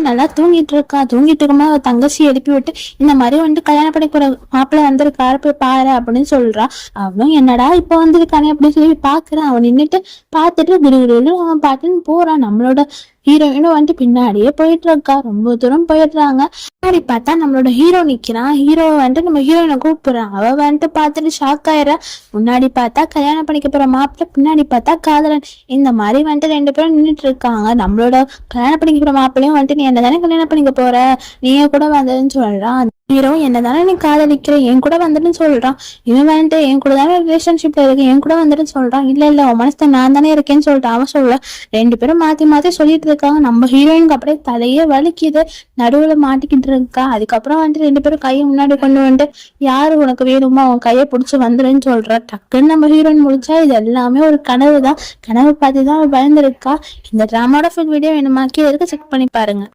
நல்லா தூங்கிட்டு இருக்கா. தூங்கிட்டு இருக்கும்போது அவ தங்கச்சி எழுப்பி விட்டு இந்த மாதிரி வந்துட்டு கல்யாணம் பண்ணி போற மாப்பிள்ளை வந்திருக்காரு போய் பாரு அப்படின்னு சொல்றா. அவனும் என்னடா இப்ப வந்திருக்கானே அப்படின்னு சொல்லி பாக்குறான். அவன் நின்னுட்டு பாத்துட்டு குரு அவன் பாட்டுன்னு போறான். நம்மளோட ஹீரோயினும் வந்துட்டு பின்னாடியே போயிட்டு இருக்கா. ரொம்ப தூரம் போயிடுறாங்க. முன்னாடி பார்த்தா நம்மளோட ஹீரோ நிக்கிறான். ஹீரோ வந்துட்டு நம்ம ஹீரோயினை கூப்பிடுறான். அவ வந்துட்டு பார்த்துட்டு ஷாக் ஆயிடுறா. முன்னாடி பார்த்தா கல்யாணம் பண்ணிக்க போற மாப்பிள்ளை, பின்னாடி பார்த்தா காதலன். இந்த மாதிரி வந்துட்டு 2 பேரும் நின்றுட்டு இருக்காங்க. நம்மளோட கல்யாணம் பண்ணிக்க போற மாப்பிள்ளையும் வந்துட்டு நீ என்னதானே கல்யாணம் பண்ணிக்க போற, நீயே கூட வந்ததுன்னு சொல்றான். ஹீரோ என்னதானே நீ காதலிக்கிற, என் கூட வந்துட்டு சொல்றான். இவன் வந்துட்டு என் கூட தானே ரிலேஷன்ஷிப்ல இருக்கு, என் கூட வந்துட்டு சொல்றான். இல்ல உன் மனசுல நான் தானே இருக்கேன்னு சொல்லிட்டு அவன் சொல்ல. 2 பேரும் மாத்தி மாத்தி சொல்லிட்டு இருக்காங்க. நம்ம ஹீரோயினுக்கு அப்படியே தலையே வலிக்குது. நடுவுல மாட்டிக்கிட்டு இருக்கா. அதுக்கப்புறம் வந்துட்டு 2 பேரும் கையை முன்னாடி கொண்டு வந்துட்டு யாரு உனக்கு வேணுமோ அவன் கையை பிடிச்சி வந்துருன்னு சொல்றா. டக்குன்னு நம்ம ஹீரோயின் முடிச்சா இது எல்லாமே ஒரு கனவு தான். கனவு பார்த்துதான் அவள் பயந்துருக்கா. இந்த டிராமாவோட ஃபுல் வீடியோ வேணுமா கீழே இருக்க செக் பண்ணி பாருங்க.